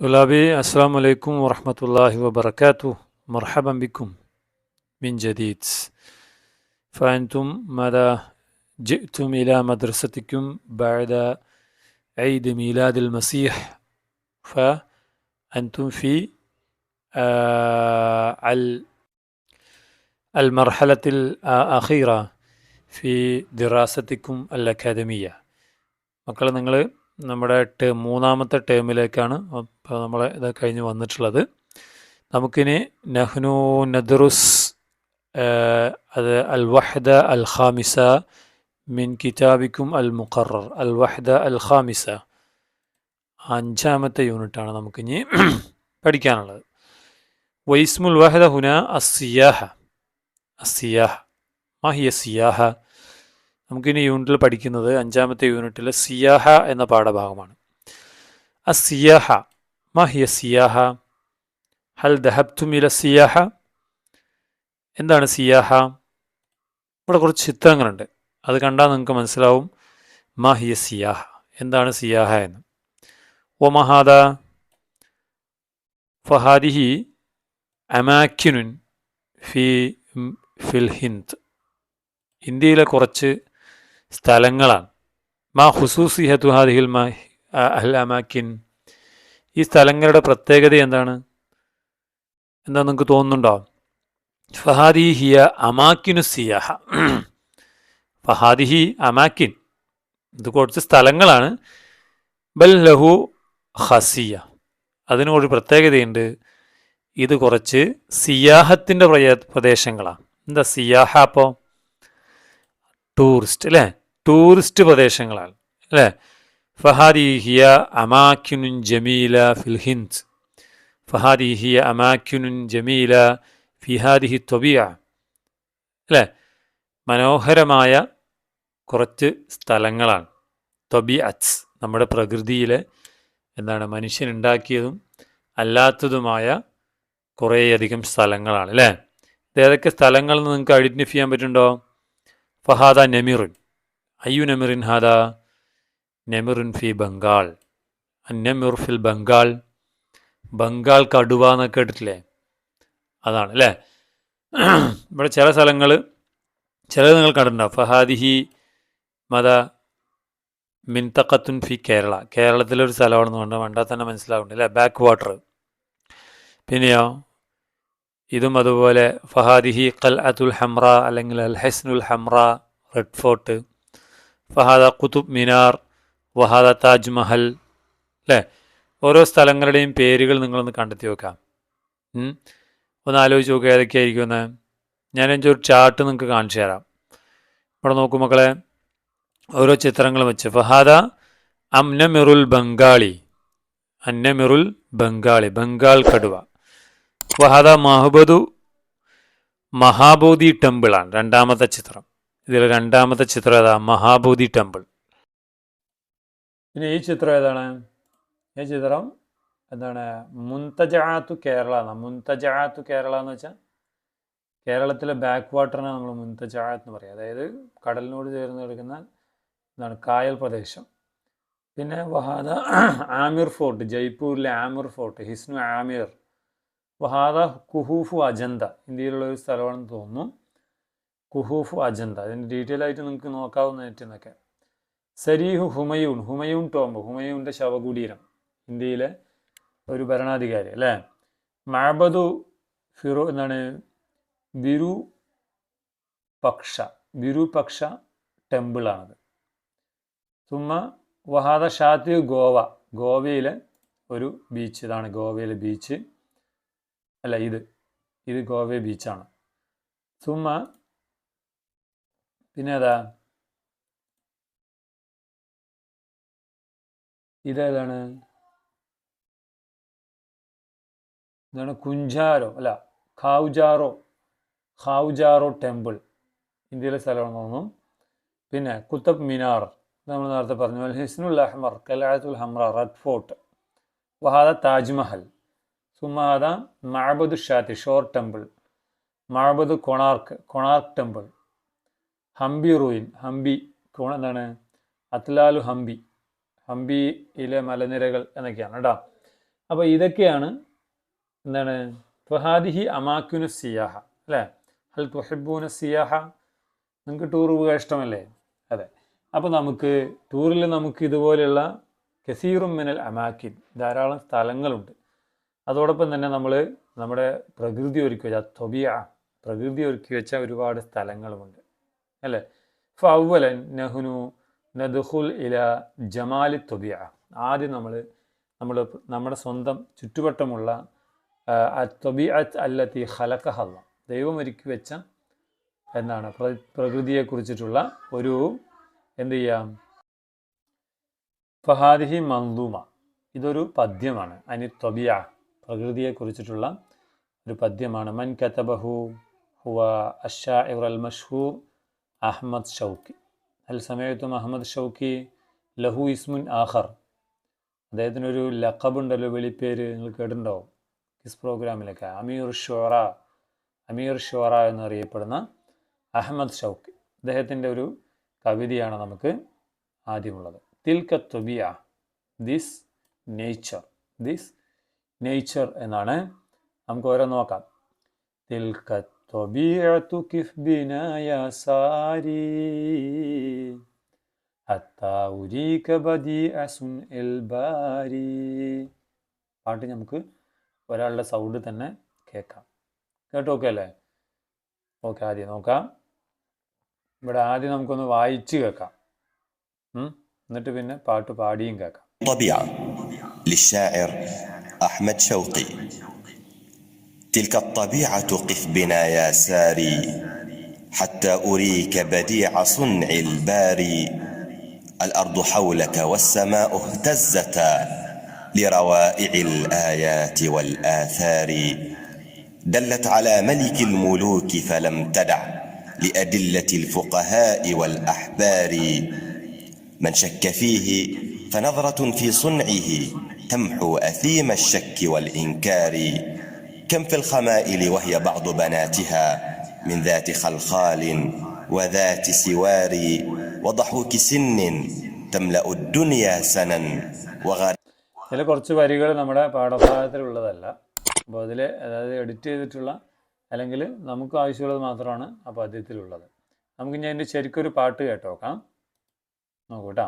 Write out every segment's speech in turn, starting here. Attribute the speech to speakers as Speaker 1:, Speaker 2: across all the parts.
Speaker 1: طلابي السلام عليكم ورحمة الله وبركاته. مرحبا بكم من جديد. فأنتم ماذا جئتم إلى مدرستكم بعد عيد ميلاد المسيح، فأنتم في المرحلة الأخيرة في دراستكم الأكاديمية. മക്കളെ, നിങ്ങൾ നമ്മുടെ മൂന്നാമത്തെ ടേമിലേക്കാണ് ഇപ്പോൾ നമ്മൾ ഇത് കഴിഞ്ഞ് വന്നിട്ടുള്ളത്. നമുക്കിനി നഹ്നു നദ്റുസ് അത് അൽ വഹ്ദ അൽ ഖാമിസ മിൻ കിതാബിക്കും അൽ മുഖറർ. അൽ വഹ്ദ അൽ ഖാമിസ 5ാമത്തെ യൂണിറ്റാണ് നമുക്കിനി പഠിക്കാനുള്ളത്. വൈസ്മുൽ വഹദ ഹുന അസ്സിയാഹ. അസ്സിയാഹ മാ ഹിയ സിയാഹ. നമുക്കിനി യൂണിറ്റിൽ പഠിക്കുന്നത് 5ാമത്തെ യൂണിറ്റിൽ സിയാഹ എന്ന പാഠഭാഗമാണ്. അസ്സിയാഹ മാ ഹിയ സിയാഹ. ഹൽ ദഹബ്തും ഇല സിയാഹ. എന്താണ് സിയാഹ? ഇവിടെ കുറച്ച് ചിത്രങ്ങളുണ്ട്, അത് കണ്ടാൽ നിങ്ങൾക്ക് മനസ്സിലാവും മാ ഹിയ സിയാഹ, എന്താണ് സിയാഹ എന്ന്. വമഹാദ ഫഹാദിഹി അമാക്കിനുൻ ഫിൽ ഹിന്ദ്. ഇന്ത്യയിലെ കുറച്ച് സ്ഥലങ്ങളാണ്. മാ ഖുസൂസിയത്തു ഹാദിഹിൽ അൽ അമാക്കിൻ. ഈ സ്ഥലങ്ങളുടെ പ്രത്യേകത എന്താണ്? എന്താ നിങ്ങൾക്ക് തോന്നുന്നുണ്ടോ? ഫഹാദിഹി ഹിയ അമാക്കിനു സിയാഹ. ഫഹാദിഹി അമാക്കിൻ, ഇത് കുറച്ച് സ്ഥലങ്ങളാണ്. ബൽ ലഹു ഖസിയ, അതിനൊരു പ്രത്യേകതയുണ്ട്. ഇത് കുറച്ച് സിയാഹത്തിൻ്റെ പ്രദേശങ്ങളാണ്. എന്താ സിയാഹ? അപ്പോൾ ടൂറിസ്റ്റ് അല്ലേ, ടൂറിസ്റ്റ് പ്രദേശങ്ങളാണ് അല്ലേ. ഫഹാദിഹി ഹിയ അമാക്കിനുൻ ജമീല ഫിൽ ഹിന്ദ്. ഫഹാദിഹി ഹിയ അമാക്കിനുൻ ജമീല ഫി ഹാദിഹി ത്വബിയ അല്ലേ. മനോഹരമായ കുറച്ച് സ്ഥലങ്ങളാണ്. ത്വബിഅത്ത്, നമ്മുടെ പ്രകൃതിയിലെ എന്താണ് മനുഷ്യനുണ്ടാക്കിയതും അല്ലാത്തതുമായ കുറേയധികം സ്ഥലങ്ങളാണ് അല്ലേ. ഏതൊക്കെ സ്ഥലങ്ങളെന്ന് നിങ്ങൾക്ക് ഐഡൻറ്റിഫൈ ചെയ്യാൻ പറ്റുന്നുണ്ടോ? ഫഹാദ നമിറുൻ. അയ്യു നമിറിൻ ഹാദ? നമിറുൻ ഫി ബംഗാൾ. നമിർ ഫിൽ ബംഗാൾ. ബംഗാൾ കടുവ എന്നൊക്കെ കേട്ടിട്ടില്ലേ, അതാണ് അല്ലേ. ഇവിടെ ചില സ്ഥലങ്ങൾ ചിലത് നിങ്ങൾ കണ്ടിട്ടുണ്ടാവും. ഫഹാദിഹി മത മിൻതഖത്തുൻ ഫി കേരള. കേരളത്തിലൊരു സ്ഥലമാണെന്ന് കണ്ടാൽ തന്നെ മനസ്സിലാവുന്നുണ്ട് അല്ലേ, ബാക്ക് വാട്ടർ. പിന്നെയോ ഇതും അതുപോലെ ഫഹാദിഹി ഖൽഅത്തുൽ ഹംറ അല്ലെങ്കിൽ അൽ ഹസ്നുൽ ഹംറ, റെഡ് ഫോർട്ട്. ഫഹാദ ഖുതുബ് മിനാർ, വഹാദ താജ്മഹൽ അല്ലേ. ഓരോ സ്ഥലങ്ങളുടെയും പേരുകൾ നിങ്ങളൊന്ന് കണ്ടെത്തി വെക്കാം. ഒന്ന് ആലോചിച്ച് നോക്കുക ഏതൊക്കെയായിരിക്കും എന്ന്. ഞാനെൻ്റെ ഒരു ചാർട്ട് നിങ്ങൾക്ക് കാണിച്ചു തരാം. ഇവിടെ നോക്കൂ മക്കളെ, ഓരോ ചിത്രങ്ങളും വെച്ച്. ഫഹാദ അംനമിറുൽ ബംഗാളി. അന്നമിറുൽ ബംഗാളി, ബംഗാൾ കടുവ. വഹാദ മഹാബോധി ടെമ്പിളാണ് 2ാമത്തെ ചിത്രം. ഇതിൽ 2ാമത്തെ ചിത്രം ഏതാ? മഹാബോധി ടെമ്പിൾ. പിന്നെ ഈ ചിത്രം ഏതാണ്? ഈ ചിത്രം എന്താണ്? മുൻതജഅത്തു കേരള എന്നാണ്. മുൻതജഅത്തു കേരള എന്ന് വെച്ചാൽ കേരളത്തിലെ ബാക്ക് വാട്ടറിനാണ് നമ്മൾ മുൻതജഅത്ത് എന്ന് പറയുക. അതായത് കടലിനോട് ചേർന്ന് കിടക്കുന്ന എന്താണ് കായൽ പ്രദേശം. പിന്നെ വഹാദ ആമിർ ഫോർട്ട്, ജയ്പൂരിലെ ആമിർ ഫോർട്ട്, ഹിസ്നു ആമിർ. വഹാദ കുഹൂഫു അജന്ത, ഇന്ത്യയിലുള്ള ഒരു സ്ഥലമാണെന്ന് തോന്നുന്നു. കുഹൂഫു അജന്ത, അതിൻ്റെ ഡീറ്റെയിൽ ആയിട്ട് നിങ്ങൾക്ക് നോക്കാവുന്ന നെറ്റിന്നൊക്കെ. സരീഹു ഹുമയൂൺ, ഹുമയൂൺ ടോംബ്, ഹുമയൂണിൻ്റെ ശവകുടീരം, ഇന്ത്യയിലെ ഒരു ഭരണാധികാരി അല്ലേ. മഅബദു എന്താണ് വിരൂപക്ഷ ടെമ്പിളാണത്. സുമ വഹാദ ഷാത്തി ഗോവ, ഗോവയിലെ ഒരു ബീച്ച്. ഇതാണ് ഗോവയിലെ ബീച്ച് അല്ല, ഇത് ഗോവ ബീച്ചാണ്. സുമ പിന്നെ ഏതാ? ഇതേതാണ്? ഇതാണ് കുഞ്ചാരോ അല്ല ഖാവുജാറോ ടെമ്പിൾ, ഇന്ത്യയിലെ സ്ഥലമാണെന്ന് തോന്നുന്നു. പിന്നെ കുത്തബ് മിനാർ, നമ്മൾ നേരത്തെ പറഞ്ഞു. അൽ ഹിസ്നുൽ അഹ്മർ, ഖൽഅത്തുൽ ഹംറ, റെഡ് ഫോർട്ട്. വഹാദ താജ്മഹൽ. സുമാദ മഅബദു ഷാത്തി, ഷോർ ടെമ്പിൾ. മഅബദു കൊണാർക്ക് ടെമ്പിൾ. ഹംപി റൂയിൻ, ഹംപി എന്താണ്? അത്ലാലു ഹംപിയിലെ മലനിരകൾ എന്നൊക്കെയാണ് കേട്ടോ. അപ്പോൾ ഇതൊക്കെയാണ് എന്താണ് ഫഹാദിഹി അമാക്കുനു സിയാഹ അല്ലേ. ഹൽ തുഹിബ്ബൂന സിയാഹ, നിങ്ങൾക്ക് ടൂർ പോകാൻ ഇഷ്ടമല്ലേ? അതെ. അപ്പോൾ നമുക്ക് ടൂറിൽ നമുക്ക് ഇതുപോലെയുള്ള കസീറും മിനൽ അമാക്കിൻ, ധാരാളം സ്ഥലങ്ങളുണ്ട്. അതോടൊപ്പം തന്നെ നമ്മൾ നമ്മുടെ പ്രകൃതി ഒരുക്കി വെച്ച തൊബിയ, പ്രകൃതി ഒരുക്കി വെച്ച ഒരുപാട് സ്ഥലങ്ങളുമുണ്ട് അല്ലേ. ഫൗവലൻ നഹ്നു നദ്ഖുൽ ഇല ജമാലി തൊബിയ, ആദ്യം നമ്മുടെ സ്വന്തം ചുറ്റുവട്ടമുള്ള തൊബിഅത്ത് അല്ലത്തി ഖലഖഹ അല്ലാഹ്, ദൈവം ഒരുക്കി വെച്ച എന്താണ് പ്രകൃതിയെക്കുറിച്ചിട്ടുള്ള ഒരു എന്ത് ചെയ്യാം, ഫഹാദിഹി മൻദൂമ, ഇതൊരു പദ്യമാണ്. അനി തൊബിയ, പ്രകൃതിയെക്കുറിച്ചിട്ടുള്ള ഒരു പദ്യമാണ്. മൻ കതബഹു ഹുവ അശ്ശാഇർ അൽ മഷ്ഹൂർ അഹ്മദ് ഷൗക്കി. അൽ സമയത്തും അഹമ്മദ് ഷൗക്കി ലഹു ഇസ്മുൻ ആഖർ, അദ്ദേഹത്തിനൊരു ലഖബുണ്ടല്ലോ, വെളിപ്പേര് നിങ്ങൾ കേട്ടിട്ടുണ്ടാവും കിസ് പ്രോഗ്രാമിലൊക്കെ. അമീർ ഷുറ എന്നറിയപ്പെടുന്ന അഹമ്മദ് ഷൗക്കി, അദ്ദേഹത്തിൻ്റെ ഒരു കവിതയാണ് നമുക്ക് ആദ്യമുള്ളത്. തിൽക തൊബിയ, ദിസ് നേച്ചർ എന്നാണ്. നമുക്ക് ഓരോ നോക്കാം. തിൽക ത്വബീഅതു കിഫ് ബിനാ യാ സാരി ഹത്താ ഉരീക ബദീഅ സുൻഇൽ ബാരി. പാട്ട് നമുക്ക് ഒരാളുടെ സൗണ്ട് തന്നെ കേൾക്കാം. കേട്ടോ? ഓക്കെ അല്ലേ? ഓക്കെ, ആദ്യം നോക്കാം. ഇവിടെ ആദ്യം നമുക്കൊന്ന് വായിച്ച് കേൾക്കാം, എന്നിട്ട് പിന്നെ പാട്ട് പാടിയും കേൾക്കാം.
Speaker 2: طبيعة للشاعر أحمد شوقي. تلك الطبيعة قف بنا يا ساري حتى أريك بديع صنع الباري. الأرض حولك والسماء اهتزتا لروائع الآيات والآثار. دلت على ملك الملوك فلم تدع لأدلة الفقهاء والأحبار. من شك فيه فنظرة في صنعه تمحو أثيم الشك والإنكار. كم في الخمائل وهي بعض بناتها من ذات خلخال وذات سوار. وضحوك سن تملأ الدنيا سنا وغار.
Speaker 1: ഇതിൽ കുറച്ച് വരികൾ നമ്മുടെ പാഠഭാഗത്തിലുള്ളതല്ല. അപ്പോൾ അതിൽ അതായത് എഡിറ്റ് ചെയ്തിട്ടുള്ള അല്ലെങ്കിൽ നമുക്ക് ആവശ്യമുള്ളത് മാത്രമാണ് ആ പദ്യത്തിലുള്ളത്. നമുക്ക് ഞാൻ എൻ്റെ ശരിക്കൊരു പാട്ട് കേട്ടോക്കാം. നോക്കൂട്ടാ.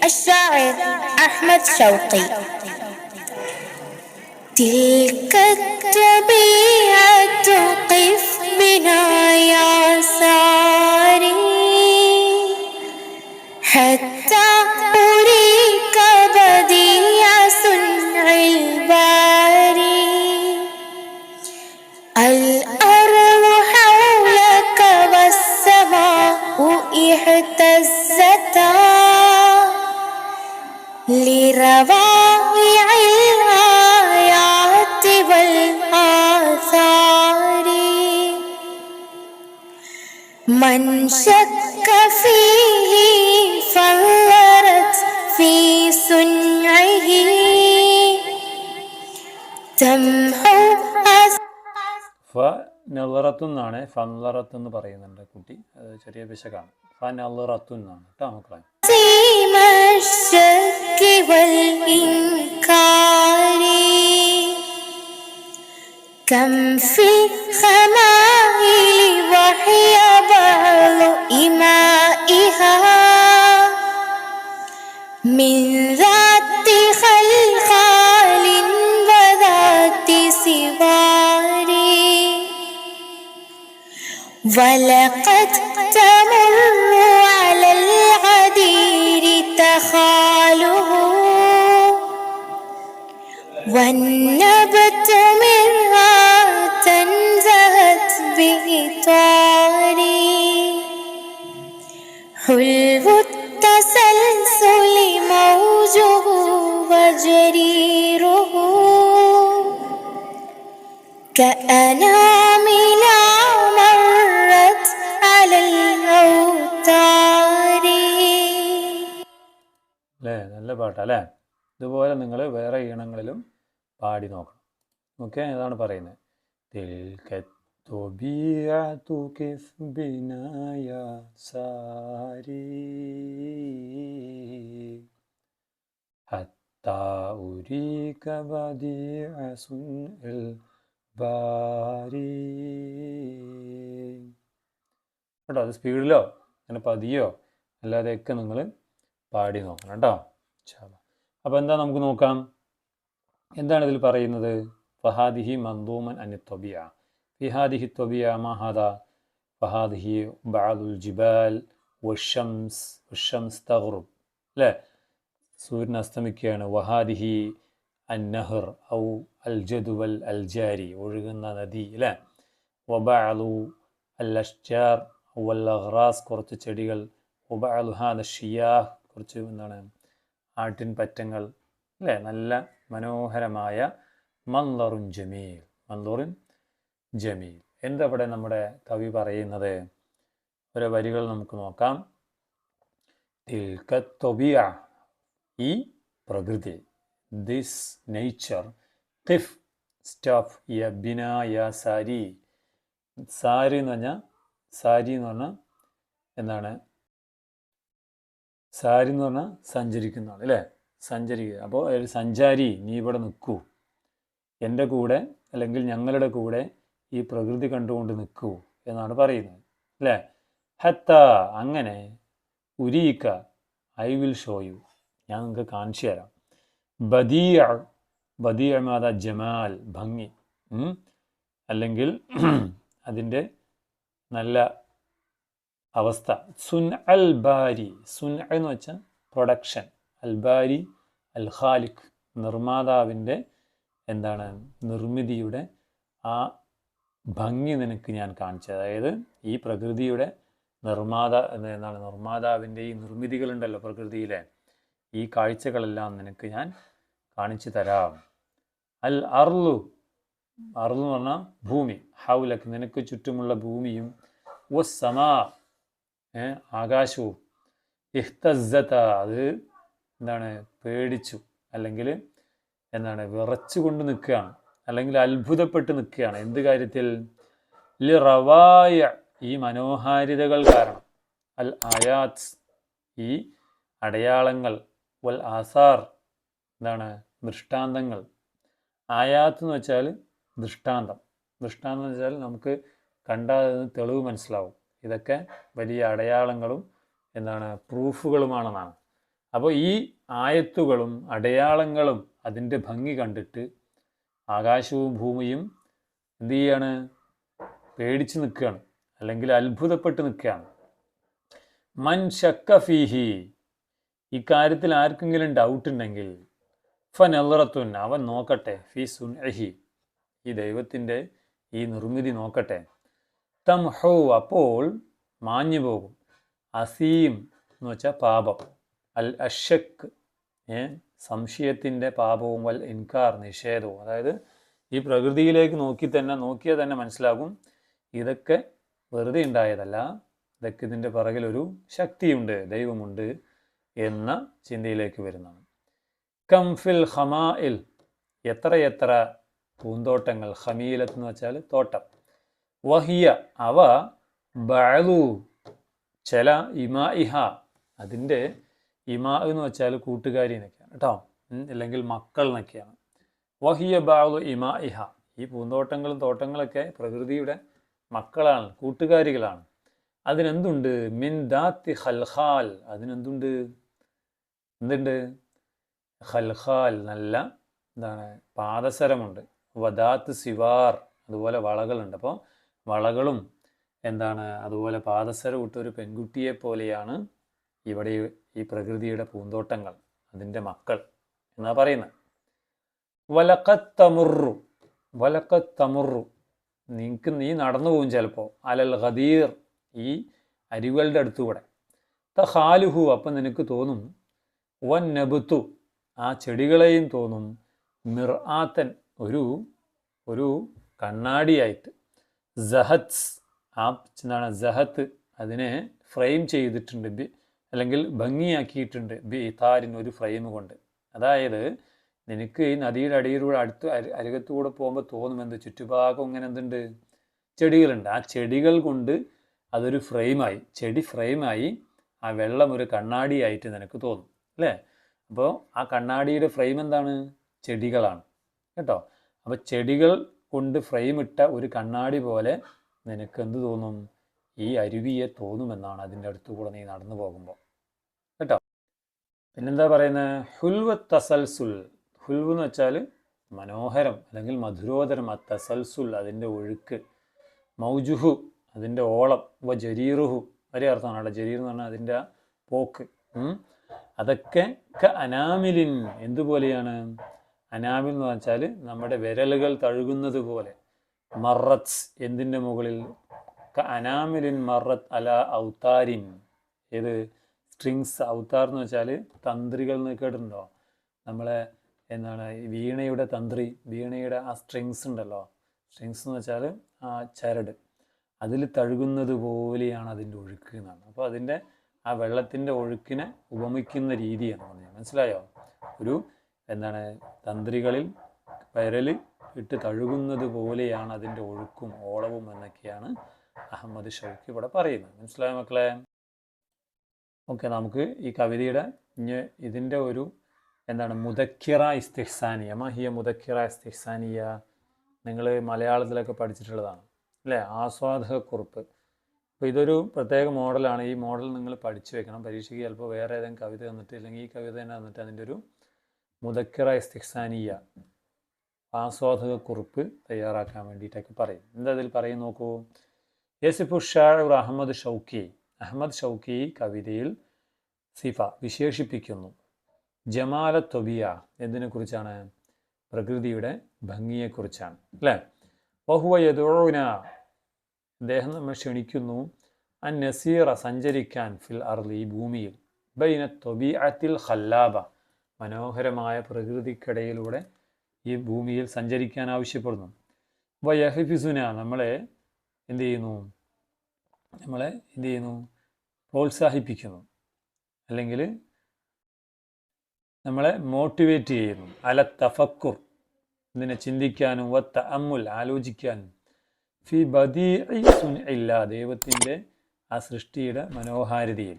Speaker 3: الشاعر أحمد شوقي. تلك الطبيعة قف بنا يا ساري حتى أريك بديع صنع الباري. الأرض حولك والسماء اهتزتا لروائع الآيات والآثار. من شك فيه فانظرت في صنعه تمحو
Speaker 1: നളറത്തു എന്നാണ് ഫൻലറത്ത് എന്ന് പറയുന്നുണ്ട് കുട്ടി, അത് ചെറിയ പിശകാണ്. ഫനളറത്തു എന്നാണ് കേട്ടോ മക്കളെ.
Speaker 3: الشك والإنكار. كم في الخمائل وهي بعض إمائها من ذات خلخال وذات سوار. ولقد تمر على الغدير تخاله والنبت منها تنزهت بإطار. حلو التسلسل موجه وجريره كأنامل مرت على الأوتار.
Speaker 1: അല്ലേ? നല്ല പാട്ടല്ലേ? ഇതുപോലെ നിങ്ങൾ വേറെ ഈണങ്ങളിലും പാടി നോക്കണം. ഓക്കെ, അതാണ് പറയുന്നത്. തിൽക الطبيعة كيف بنا يا ساري حتى أريك بديع صنع الباري. കേട്ടോ, അത് സ്പീഡിലോ അങ്ങനെ പതിയോ അല്ലാതെയൊക്കെ നിങ്ങൾ പാടി നോക്കണം കേട്ടോ. അപ്പോൾ എന്താ നമുക്ക് നോക്കാം, എന്താണ് ഇതിൽ പറയുന്നത്. ഫഹാദിഹി മന്ദൂമൻ അനി ത്വബിയ ഫി ഹാദിഹി ത്വബിയ മാ ഹാദാ ഫഹാദിഹി ബഅദുൽ ജിബാൽ വശംസ് തഗ്റുബ്, അല്ലേ, സൂര്യൻ അസ്തമിക്കുകയാണ്. വഹാദിഹി അന്നഹർ ഔ അൽ ജദ്വൽ അൽ ജാരി, ഒഴുകുന്ന നദി, അല്ലേ. വബഅലു അൽ അഷ്ജാർ വൽ അഗ്റാസ്, കുറച്ച് ചെടികൾ. വബഅലു ഹാദ ഷിയാഹ്, കുറച്ച് എന്താണ് ആട്ടിൻ പറ്റങ്ങൾ, അല്ലേ. നല്ല മനോഹരമായ മൻദറുൻ ജമീൽ, മൻദറുൻ ജമീൽ. എന്താ ഇവിടെ നമ്മുടെ കവി പറയുന്നത്, ഓരോ വരികൾ നമുക്ക് നോക്കാം. തിൽക ത്വബിയ, ഈ പ്രകൃതി, ദിസ് നേച്ചർ, ഖിഫ് സ്റ്റോപ്പ്, യ ബിന യ സാരി. സാരി എന്ന് പറഞ്ഞാൽ, സാരി എന്ന് പറഞ്ഞാൽ എന്താണ്, സാരി എന്ന് പറഞ്ഞാൽ സഞ്ചരിക്കുന്നതാണ്, അല്ലേ, സഞ്ചരിക്കുക. അപ്പോൾ ഒരു സഞ്ചാരി, നീ ഇവിടെ നിൽക്കൂ, എൻ്റെ കൂടെ അല്ലെങ്കിൽ ഞങ്ങളുടെ കൂടെ ഈ പ്രകൃതി കണ്ടുകൊണ്ട് നിൽക്കൂ എന്നാണ് പറയുന്നത്, അല്ലേ. ഹത്ത, അങ്ങനെ. ഉരീക്ക, ഐ വിൽ ഷോ യു, ഞാൻ നിങ്ങൾക്ക് കാണിച്ചു തരാം. ബദീഅ, ബദീഅ മാത ജമാൽ, ഭംഗി, അല്ലെങ്കിൽ അതിൻ്റെ നല്ല അവസ്ഥ. സുൻ അൽ ബാരി, സുൻ എന്ന് വെച്ചാൽ പ്രൊഡക്ഷൻ, അൽ ബാരി അൽ ഖാലിഖ്, നിർമ്മാതാവിൻ്റെ എന്താണ് നിർമ്മിതിയുടെ ആ ഭംഗി നിനക്ക് ഞാൻ കാണിച്ചത്. അതായത് ഈ പ്രകൃതിയുടെ നിർമ്മാതാവിൻ്റെ ഈ നിർമ്മിതികളുണ്ടല്ലോ പ്രകൃതിയിലെ, ഈ കാഴ്ചകളെല്ലാം നിനക്ക് ഞാൻ കാണിച്ചു തരാം. അൽ അർലു, അർലു എന്ന് പറഞ്ഞാൽ ഭൂമി, ഹൗലക്ക്, നിനക്ക് ചുറ്റുമുള്ള ഭൂമിയും. വസ്സമാ, ആകാശവും. ഇഹ്തസ്സത, അത് എന്താണ് പേടിച്ചു, അല്ലെങ്കിൽ എന്താണ് വിറച്ചുകൊണ്ട് നിൽക്കുകയാണ്, അല്ലെങ്കിൽ അത്ഭുതപ്പെട്ട് നിൽക്കുകയാണ്. എന്ത് കാര്യത്തിൽ? ലി റവായ, ഈ മനോഹാരിതകൾ കാരണം. അൽ ആയാത്ത്, ഈ അടയാളങ്ങൾ. വൽ ആസാർ, എന്താണ് ദൃഷ്ടാന്തങ്ങൾ. ആയാത്ത് എന്ന് വെച്ചാൽ ദൃഷ്ടാന്തം, ദൃഷ്ടാന്തം എന്ന് വെച്ചാൽ നമുക്ക് കണ്ടാൽ തെളിവ് മനസ്സിലാവും. ഇതൊക്കെ വലിയ അടയാളങ്ങളും എന്താണ് പ്രൂഫുകളുമാണെന്നാണ്. അപ്പോൾ ഈ ആയത്തുകളും അടയാളങ്ങളും അതിൻ്റെ ഭംഗി കണ്ടിട്ട് ആകാശവും ഭൂമിയും എന്തു ചെയ്യാണ്? പേടിച്ച് നിൽക്കുകയാണ്, അല്ലെങ്കിൽ അത്ഭുതപ്പെട്ട് നിൽക്കുകയാണ്. മൻ ശക്ക ഫീഹി, ഇക്കാര്യത്തിൽ ആർക്കെങ്കിലും ഡൗട്ട് ഉണ്ടെങ്കിൽ ഫനളറത്തുൻ, അവൻ നോക്കട്ടെ. ഫി സുൻഇഹി, ഈ ദൈവത്തിൻ്റെ ഈ നിർമ്മിതി നോക്കട്ടെ. തംഹു, അപ്പോൾ മാഞ്ഞു പോകും. അസീം എന്ന് വെച്ചാൽ പാപം. അൽ അഷക്ക്, സംശയത്തിൻ്റെ പാപവും. വൽ ഇൻകാർ, നിഷേധവും. അതായത് ഈ പ്രകൃതിയിലേക്ക് നോക്കിയാൽ തന്നെ മനസ്സിലാകും ഇതൊക്കെ വെറുതെ ഉണ്ടായതല്ല, ഇതൊക്കെ ഇതിൻ്റെ പിറകിലൊരു ശക്തിയുണ്ട്, ദൈവമുണ്ട് എന്ന ചിന്തയിലേക്ക് വരുന്നതാണ്. കംഫിൽ ഖമാഇൽ, എത്രയെത്ര പൂന്തോട്ടങ്ങൾ. ഖമീലത്ത് എന്ന് വെച്ചാൽ തോട്ടം. വഹിയ, അവ. ബഅലു, ചില. ഇമാഇഹ, അതിൻ്റെ ഇമാ എന്ന് വെച്ചാൽ കൂട്ടുകാരി എന്നൊക്കെയാണ് കേട്ടോ, അല്ലെങ്കിൽ മക്കൾ എന്നൊക്കെയാണ്. വഹിയ ബഅലു ഇമാഇഹ, ഈ പൂന്തോട്ടങ്ങളും തോട്ടങ്ങളൊക്കെ പ്രകൃതിയുടെ മക്കളാണ്, കൂട്ടുകാരികളാണ്. അതിനെന്തുണ്ട്? മിൻ ദാത്തി ഖൽഖാൽ, അതിനെന്തുണ്ട്? എന്തുണ്ട്? ഖൽഖാൽ, നല്ല എന്താണ് പാദസരമുണ്ട്. വദാത്ത് സിവാർ, അതുപോലെ വളകളുണ്ട്. അപ്പോൾ വളകളും എന്താണ് അതുപോലെ പാദസരം ഇട്ട ഒരു പെൺകുട്ടിയെ പോലെയാണ് ഇവിടെ ഈ പ്രകൃതിയുടെ പൂന്തോട്ടങ്ങൾ, അതിൻ്റെ മക്കൾ എന്നാ പറയുന്നത്. വലഖത്തമുറു, വലഖത്തമുറു, നീ നടന്നു പോകും ചിലപ്പോൾ. അലൽ ഖദീർ, ഈ അരികളുടെ അടുത്തുകൂടെ. തഖാലുഹു, അപ്പം നിനക്ക് തോന്നും. വൻ നബുത്തു, ആ ചെടികളെയും തോന്നും. മിർആത്തൻ, ഒരു കണ്ണാടിയായിട്ട്. സഹത്ത്, ആ എന്താണ് സഹത്ത്, അതിനെ ഫ്രെയിം ചെയ്തിട്ടുണ്ട്, അല്ലെങ്കിൽ ഭംഗിയാക്കിയിട്ടുണ്ട്. ബി ഇതാരിൻ, ഒരു ഫ്രെയിം കൊണ്ട്. അതായത് നിനക്ക് ഈ നദിയുടെ അടിയിലൂടെ അരികത്തുകൂടെ പോകുമ്പോൾ തോന്നും എന്ത്, ചുറ്റുഭാഗം ഇങ്ങനെ എന്തുണ്ട്, ചെടികളുണ്ട്. ആ ചെടികൾ കൊണ്ട് അതൊരു ഫ്രെയിമായി, ചെടി ഫ്രെയിമായി ആ വെള്ളം ഒരു കണ്ണാടിയായിട്ട് നിനക്ക് തോന്നും അല്ലേ? അപ്പോൾ ആ കണ്ണാടിയുടെ ഫ്രെയിം എന്താണ്? ചെടികളാണ് കേട്ടോ. അപ്പോൾ ചെടികൾ കൊണ്ട് ഫ്രെയിം ഇട്ട ഒരു കണ്ണാടി പോലെ നിനക്ക് എന്ത് തോന്നും? ഈ അരുവിയെ തോന്നുമെന്നാണ് അതിൻ്റെ അടുത്ത് കൂടെ നീ നടന്നു പോകുമ്പോൾ കേട്ടോ. പിന്നെന്താ പറയുന്നത്? ഹുൽവ തസൽസുൽ. ഹുൽവ് എന്ന് വെച്ചാൽ മനോഹരം അല്ലെങ്കിൽ മധുരോദരം. ആ തസൽസുൽ അതിൻ്റെ ഒഴുക്ക്. മൗജുഹു അതിൻ്റെ ഓളം. വ ജരീറുഹു ഒരേ അർത്ഥമാണ് അവിടെ. ജരീർ എന്ന് പറഞ്ഞാൽ അതിൻ്റെ ആ പോക്ക്. അതൊക്കെ അനാമിലിൻ എന്തുപോലെയാണ്? അനാമിൽ എന്ന് വെച്ചാൽ നമ്മുടെ വിരലുകൾ തഴുകുന്നത് പോലെ. മറത്ത് എന്തിൻ്റെ മുകളിൽ? അനാമിലിൻ മറത്ത് അല ഔത്താരിൻ. ഏത്? സ്ട്രിങ്സ്. ഔത്താർ എന്ന് വെച്ചാൽ തന്ത്രികൾ എന്ന് കേട്ടിട്ടുണ്ടോ? നമ്മളെ എന്താണ് വീണയുടെ തന്ത്രി, വീണയുടെ ആ സ്ട്രിങ്സ് ഉണ്ടല്ലോ. സ്ട്രിങ്സ് എന്ന് വെച്ചാൽ ആ ചരട്, അതിൽ തഴുകുന്നത് പോലെയാണ് അതിൻ്റെ ഒഴുക്ക് എന്നാണ്. അപ്പോൾ അതിൻ്റെ ആ വെള്ളത്തിൻ്റെ ഒഴുക്കിനെ ഉപമിക്കുന്ന രീതിയാണ് പറഞ്ഞത്. മനസ്സിലായോ? ഒരു എന്താണ് തന്ത്രികളിൽ വിരൽ ഇട്ട് തഴുകുന്നത് പോലെയാണ് അതിൻ്റെ ഒഴുക്കും ഓളവും എന്നൊക്കെയാണ് അഹമ്മദ് ഷൗക്കി ഇവിടെ പറയുന്നത്. മനസ്സിലായോ മക്കളെ? ഓക്കെ, നമുക്ക് ഈ കവിതയുടെ ഇതിൻ്റെ ഒരു എന്താണ് മുദക്കിറ ഇസ്തിഹ്സാനിയ. മഹിയ മുദക്കിറ ഇസ്തിഹ്സാനിയ നിങ്ങൾ മലയാളത്തിലൊക്കെ പഠിച്ചിട്ടുള്ളതാണ് അല്ലേ? ആസ്വാദകക്കുറിപ്പ്. അപ്പോൾ ഇതൊരു പ്രത്യേക മോഡലാണ്. ഈ മോഡൽ നിങ്ങൾ പഠിച്ചു വെക്കണം. പരീക്ഷയ്ക്ക് ചിലപ്പോൾ വേറെ ഏതെങ്കിലും കവിത തന്നിട്ട് അല്ലെങ്കിൽ ഈ കവിത തന്നെ തന്നിട്ട് അതിൻ്റെ ഒരു മുദക്കിറ ഇസ്തിഹ്സാനിയ ആസ്വാദകക്കുറിപ്പ് തയ്യാറാക്കാൻ വേണ്ടിയിട്ടൊക്കെ പറയും. എന്താ അതിൽ പറയും നോക്കൂ. യസിഫു ഷാഇർ അഹമ്മദ് ഷൗക്കി. അഹമ്മദ് ഷൗക്കി കവിതയിൽ സിഫ വിശേഷിപ്പിക്കുന്നു ജമാല തൊബിയ. എന്തിനെക്കുറിച്ചാണ്? പ്രകൃതിയുടെ ഭംഗിയെക്കുറിച്ചാണ് അല്ലേ? വഹുവ യദൂന അദ്ദേഹം നമ്മൾ ക്ഷണിക്കുന്നു അൻ നസീറ സഞ്ചരിക്കാൻ ഫിൽ അർളി ഈ ഭൂമിയിൽ ബൈന തൊബിഅത്തിൽ ഖല്ലാബ മനോഹരമായ പ്രകൃതിക്കിടയിലൂടെ ഈ ഭൂമിയിൽ സഞ്ചരിക്കാൻ ആവശ്യപ്പെടുന്നു. വയഹഫിസുന നമ്മളെ എന്ത് ചെയ്യുന്നു? പ്രോത്സാഹിപ്പിക്കുന്നു അല്ലെങ്കിൽ നമ്മളെ മോട്ടിവേറ്റ് ചെയ്യുന്നു. അല തഫക്കുർ ഇതിനെ ചിന്തിക്കാനും വ തഅമ്മുൽ ആലോചിക്കാനും ഫി ബദീഇ സുൻഇല്ല ദൈവത്തിൻ്റെ ആ സൃഷ്ടിയുടെ മനോഹാരിതയിൽ.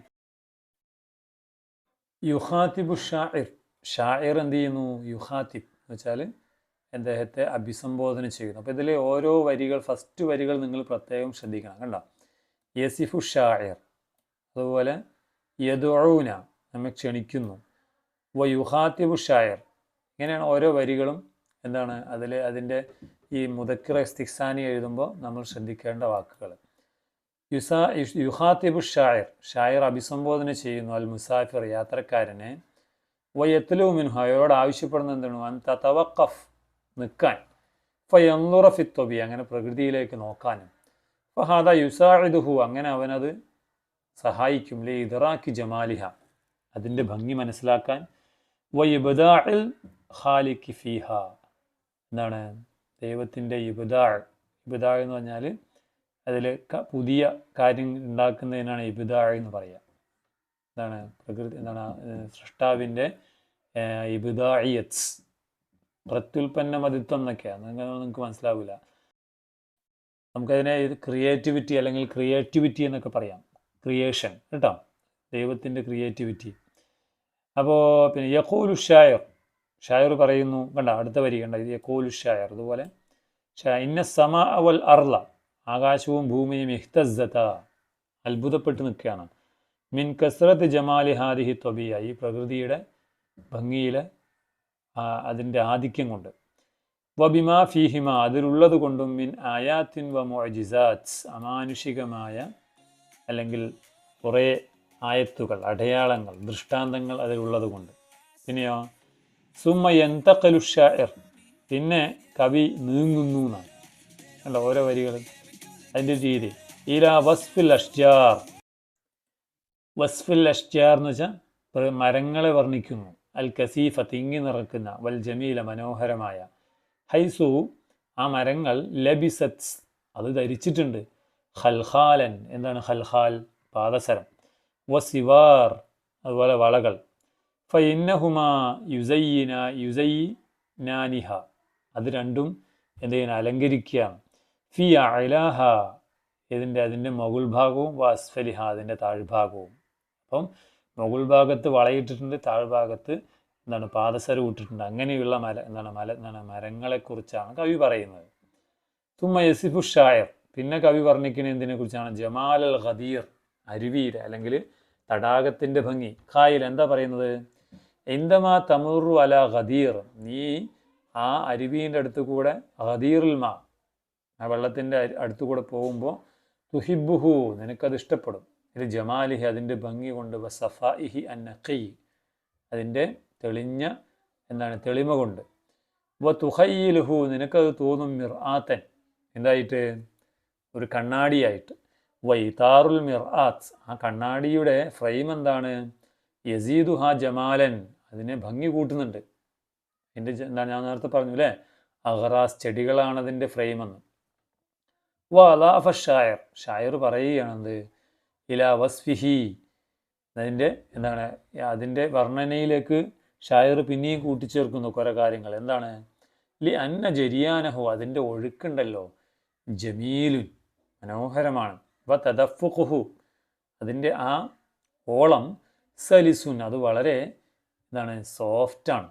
Speaker 1: യുഖാതിബു ഷാഇർ ഷാഇർ എന്ത് ചെയ്യുന്നു? യുഖാതിബ് എന്ന് വെച്ചാൽ അദ്ദേഹത്തെ അഭിസംബോധന ചെയ്യുന്നു. അപ്പോൾ ഇതിലെ ഓരോ വരികൾ ഫസ്റ്റ് വരികൾ നിങ്ങൾ പ്രത്യേകം ശ്രദ്ധിക്കണം. കണ്ടോ? യസിഫു ഷാഇർ, അതുപോലെ യദൂന നമ്മെ ക്ഷണിക്കുന്നു, വ യുഖാതിബു ഷാഇർ. ഇങ്ങനെയാണ് ഓരോ വരികളും എന്താണ് അതിൻ്റെ ഈ മുദക്കിറ ഇസ്തിഹ്സാനി എഴുതുമ്പോൾ നമ്മൾ ശ്രദ്ധിക്കേണ്ട വാക്കുകൾ. യുഖാതിബു ഷാഇർ ഷാഇർ അഭിസംബോധന ചെയ്യുന്നു അൽ മുസാഫിർ യാത്രക്കാരനെ. വയത്ലു മിൻഹു അയാളോട് ആവശ്യപ്പെടുന്നത് എന്താണ്? അൻ തതവഖഫ് നിൽക്കാൻ, ഫയൻളുറ ഫി ത്വബി അങ്ങനെ പ്രകൃതിയിലേക്ക് നോക്കാനും, ഫഹാദ യുസാഇദുഹു അങ്ങനെ അവനത് സഹായിക്കും ലി ഇദ്റാക്കി ജമാലിഹ അതിൻ്റെ ഭംഗി മനസ്സിലാക്കാൻ, വഇബ്ദാഇൽ ഖാലിഖി ഫീഹ എന്താണ് ദൈവത്തിൻ്റെ ഇബ്ദാഅ് എന്ന് പറഞ്ഞാൽ അതിൽ പുതിയ കാര്യം ഉണ്ടാക്കുന്നതിനാണ് ഇബ്ദാഅ് എന്ന് പറയുക. എന്താണ് പ്രകൃതി എന്താണ് സൃഷ്ടാവിൻ്റെ ഇബ്ദാഇയത്ത് പ്രത്യുൽപ്പന്ന മതിത്വം എന്നൊക്കെയാണ്. നിങ്ങൾക്ക് മനസ്സിലാവില്ല. നമുക്കതിനെ ക്രിയേറ്റിവിറ്റി അല്ലെങ്കിൽ ക്രിയേറ്റിവിറ്റി എന്നൊക്കെ പറയാം. ക്രിയേഷൻ കേട്ടോ, ദൈവത്തിൻ്റെ ക്രിയേറ്റിവിറ്റി. അപ്പോൾ പിന്നെ യഖൂലു ഷായർ പറയുന്നു. കണ്ട അടുത്ത വരി കണ്ട, ഇത് യഖൂലു ഷായർ. അതുപോലെ ഇന്ന സമാ വൽ അർള ആകാശവും ഭൂമിയും ഇഹ്തസ്സത അത്ഭുതപ്പെട്ട് നിൽക്കുകയാണ്. മിൻ കസ്റത്ത് ജമാലി ഹാദിഹി ത്വബിയ ഈ പ്രകൃതിയുടെ ഭംഗിയിലെ അതിൻ്റെ ആധിക്യം കൊണ്ട്, വബിമാ ഫീഹിമ അതിലുള്ളത് കൊണ്ടും, മിൻ ആയാത്തിൻ വ മുഅ്ജിസാത്ത് അമാനുഷികമായ അല്ലെങ്കിൽ കുറേ ആയത്തുകൾ അടയാളങ്ങൾ ദൃഷ്ടാന്തങ്ങൾ അതിലുള്ളത് കൊണ്ട്. പിന്നെയോ സുമ്മ യന്തഖലു ഷാഇർ പിന്നെ കവി നീങ്ങുന്നു എന്നാണ്. അല്ല ഓരോ വരികൾ അതിൻ്റെ രീതി. ഇലാ വസ്ഫിൽ അഷ്ജാർ എന്ന് വെച്ചാൽ മരങ്ങളെ വർണ്ണിക്കുന്നു. അൽ കസീഫ തിങ്ങി നിറക്കുന്ന, വൽ ജമീല മനോഹരമായ, ഹൈസു ആ മരങ്ങൾ ലബിസത്ത് അത് ധരിച്ചിട്ടുണ്ട്, ഖൽഖാലൻ എന്താണ് ഖൽഖാൽ പാദസരം, വസിവാർ അതുപോലെ വളകൾ, ഫഇന്നഹുമാ യുസയ്യിനാനിഹ അത് രണ്ടും എന്ത് ചെയ്യുന്ന അലങ്കരിക്കുകയാണ്, ഫി അലാഹ അതിൻ്റെ മുകൾ ഭാഗവും വസ്ഫലിഹ അതിൻ്റെ താഴ്ഭാഗവും. അപ്പം മുകൾ ഭാഗത്ത് വളയിട്ടിട്ടുണ്ട്, താഴ്ഭാഗത്ത് എന്താണ് പാദസരം ഇട്ടിട്ടുണ്ട്. അങ്ങനെയുള്ള മരങ്ങളെക്കുറിച്ചാണ് കവി പറയുന്നത്. തുമ്മ യസിഫു ഷായർ, പിന്നെ കവി വർണ്ണിക്കുന്നത് എന്തിനെ കുറിച്ചാണ്? ജമാൽ അൽ ഖദീർ, അരുവിയുടെ അല്ലെങ്കിൽ തടാകത്തിൻ്റെ ഭംഗി. ഖായിൽ എന്താ പറയുന്നത്? ഇന്ദമാ തമുറു അല ഖദീർ, നീ ആ അരുവീൻ്റെ അടുത്ത് കൂടെ ഖദീറുൽ മാ, ആ വെള്ളത്തിൻ്റെ അടുത്ത് കൂടെ പോകുമ്പോൾ തുഹിബുഹു, നിനക്കത് ഇഷ്ടപ്പെടും. ഇത് ജമാലിഹി അതിൻ്റെ ഭംഗി കൊണ്ട്, വസഫാഇഹി അന്നഖി അതിൻ്റെ തെളിഞ്ഞ തെളിമ കൊണ്ട്, വ തുഹയ്യിലുഹു നിനക്കത് തോന്നും മിർആത്തൻ എന്തായിട്ട്? ഒരു കണ്ണാടിയായിട്ട്. വൈതാറുൽ മിർആത്ത് ആ കണ്ണാടിയുടെ ഫ്രെയിം എന്താണ്? യസീദുഹ ജമാലൻ അതിനെ ഭംഗി കൂട്ടുന്നുണ്ട്. എൻ്റെ ഞാൻ നേരത്തെ പറഞ്ഞു അല്ലേ, അഹറാസ് ചെടികളാണ് അതിൻ്റെ ഫ്രെയിമെന്ന്. വലാഫ ഷായർ, ഷായർ പറയുകയാണെന്ത്? ഇലാ വസ്ഫിഹി അതിൻ്റെ അതിൻ്റെ വർണ്ണനയിലേക്ക് ഷായർ പിന്നെയും കൂട്ടിച്ചേർക്കുന്നു കുറേ കാര്യങ്ങൾ. എന്താണ്? ലി അന്ന ജരിയാനഹു അതിൻ്റെ ഒഴുക്കുണ്ടല്ലോ, ജമീലുൻ മനോഹരമാണ്. വ തദഫുഖുഹു അതിൻ്റെ ആ ഓളം, സലിസുൻ അത് വളരെ സോഫ്റ്റാണ്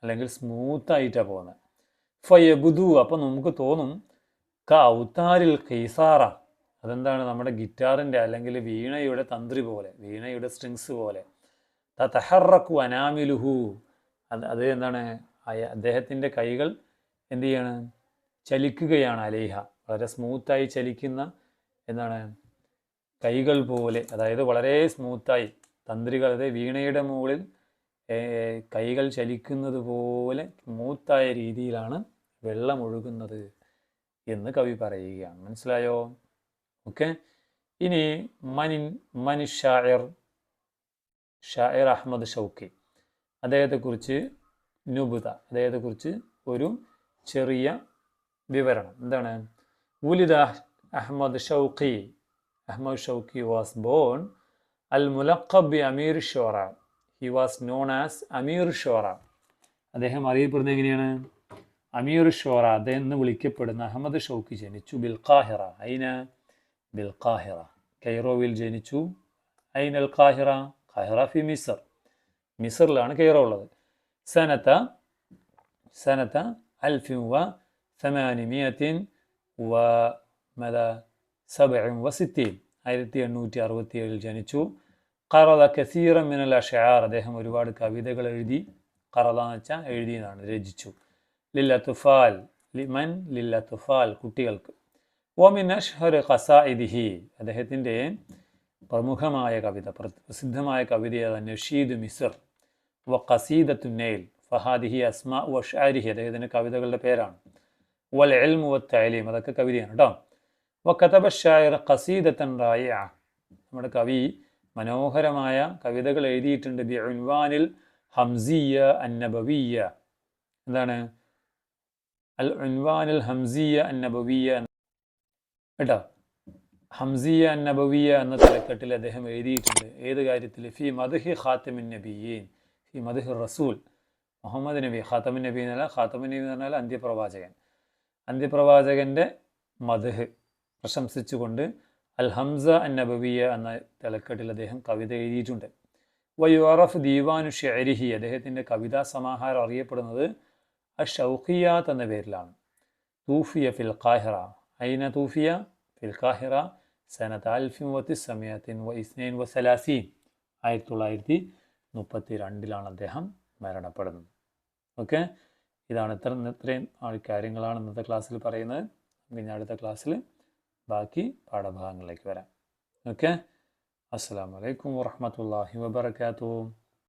Speaker 1: അല്ലെങ്കിൽ സ്മൂത്തായിട്ടാണ് പോകുന്നത്. ഫയബുദു അപ്പോൾ നമുക്ക് തോന്നും ഔതാരിൽ ഖൈസാറ അതെന്താണ്? നമ്മുടെ ഗിറ്റാറിൻ്റെ അല്ലെങ്കിൽ വീണയുടെ തന്ത്രി പോലെ, വീണയുടെ സ്ട്രിങ്സ് പോലെ. തഹറക്കു അനാമിലുഹു അത് അദ്ദേഹത്തിൻ്റെ കൈകൾ എന്ത് ചെയ്യാണ്? ചലിക്കുകയാണ്. അലേഹ വളരെ സ്മൂത്തായി ചലിക്കുന്ന കൈകൾ പോലെ, അതായത് വളരെ സ്മൂത്തായി തന്ത്രികൾ, അതായത് വീണയുടെ മുകളിൽ കൈകൾ ചലിക്കുന്നത് പോലെ സ്മൂത്തായ രീതിയിലാണ് വെള്ളം ഒഴുകുന്നത് എന്ന് കവി പറയുകയാണ്. മനസ്സിലായോ? ഓക്കെ. ഇനി മനി ഷായർ അഹമ്മദ് ഷൗക്കി, അദ്ദേഹത്തെക്കുറിച്ച് അദ്ദേഹത്തെക്കുറിച്ച് ഒരു ചെറിയ വിവരണം. എന്താണ്? ഉലിദ അഹമ്മദ് ഷൗക്കി വാസ് ബോൺ അൽ മുലഖബ് ബി അമീർ ഷോറ. ഹി വാസ് നോൺ ആസ് അമീർ ഷോറ. അദ്ദേഹം അറിയപ്പെടുന്നത് എങ്ങനെയാണ്? അമീർ ഷോറ. അദ്ദേഹം എന്ന് വിളിക്കപ്പെടുന്ന അഹമ്മദ് ഷൗക്കി ജനിച്ചു ബിൽ ഖാഹിറ. ബിൽ ഖാഹിറ കൈറോവിൽ ജനിച്ചു. അൽ ഖാഹിറ ഫി മിസർ, മിസറിലാണ് കൈറോ ഉള്ളത്. സനത 1867 ജനിച്ചു. ഖറദ കസീറ മിനൽ അഷ്ആർ അദ്ദേഹം ഒരുപാട് കവിതകൾ എഴുതി. ഖറദ എന്ന് വെച്ചാൽ എഴുതി എന്നാണ്, രചിച്ചു. ലില്ലത്തുഫാൽ കുട്ടികൾക്ക്. വമിൻ അഷ്ഹർ ഖസാഇദിഹി അദ്ദേഹത്തിൻ്റെ പ്രമുഖമായ കവിത, പ്രസിദ്ധമായ കവിതയാണ് നഷീദ് മിസർ വ ഖസീദത്തു നൈൽ ഫഹാദിഹി അസ്മാ വ അഷ്ആരിഹി അദ്ദേഹത്തിൻ്റെ കവിതകളുടെ പേരാണ്. വൽ ഇൽമു വ തഅലീം അതൊക്കെ കവിതയാണ് കേട്ടോ. വ കതബ ഷായിർ ഖസീദത്തൻ റായിഅ നമ്മുടെ കവി മനോഹരമായ കവിതകൾ എഴുതിയിട്ടുണ്ട്. ബി ഉൻവാനിൽ ഹംസിയ അന്നബവിയ എന്താണ്? അൽ ഉൻവാനിൽ ഹംസിയ അന്നബവിയ കേട്ടോ. ഹംസിയ അന്നബവിയ എന്ന തലക്കെട്ടിൽ അദ്ദേഹം എഴുതിയിട്ടുണ്ട്. ഏത് കാര്യത്തിൽ? ഫി മദ്ഹി ഖാത്തമിൻ നബിയീൻ, ഫി മദ്ഹി റസൂൽ മുഹമ്മദ് നബി. ഖാത്തമിൻ നബി എന്നല്ല, ഖാത്തമിൻ നബി എന്ന് പറഞ്ഞാൽ അന്ത്യപ്രവാചകൻ്റെ മദ്ഹ് പ്രശംസിച്ചുകൊണ്ട് അൽ ഹംസ അന്നബവിയ എന്ന തലക്കെട്ടിൽ അദ്ദേഹം കവിത എഴുതിയിട്ടുണ്ട്. വയുറഫ് ദീവാനു ഷെഅരിഹി അദ്ദേഹത്തിൻ്റെ കവിതാ സമാഹാരം അറിയപ്പെടുന്നത് അഷൗഖിയാത്ത് എന്ന പേരിലാണ്. തൂഫിയ ഫിൽ ഖാഹിറ ഐന തൂഫിയ ഫിൽ ഖാഹിറ സനത്ത് 1932 1932 അദ്ദേഹം മരണപ്പെടുന്നത്. ഓക്കെ, ഇതാണ് ഇത്രയും കാര്യങ്ങളാണ് ഇന്നത്തെ ക്ലാസ്സിൽ പറയുന്നത്. ഇനി അടുത്ത ക്ലാസ്സിൽ ബാക്കി പാഠഭാഗങ്ങളിലേക്ക് വരാം. ഓക്കെ, അസ്സലാമു അലൈക്കും വറഹ്മത്തുള്ളാഹി വബറകാതുഹു.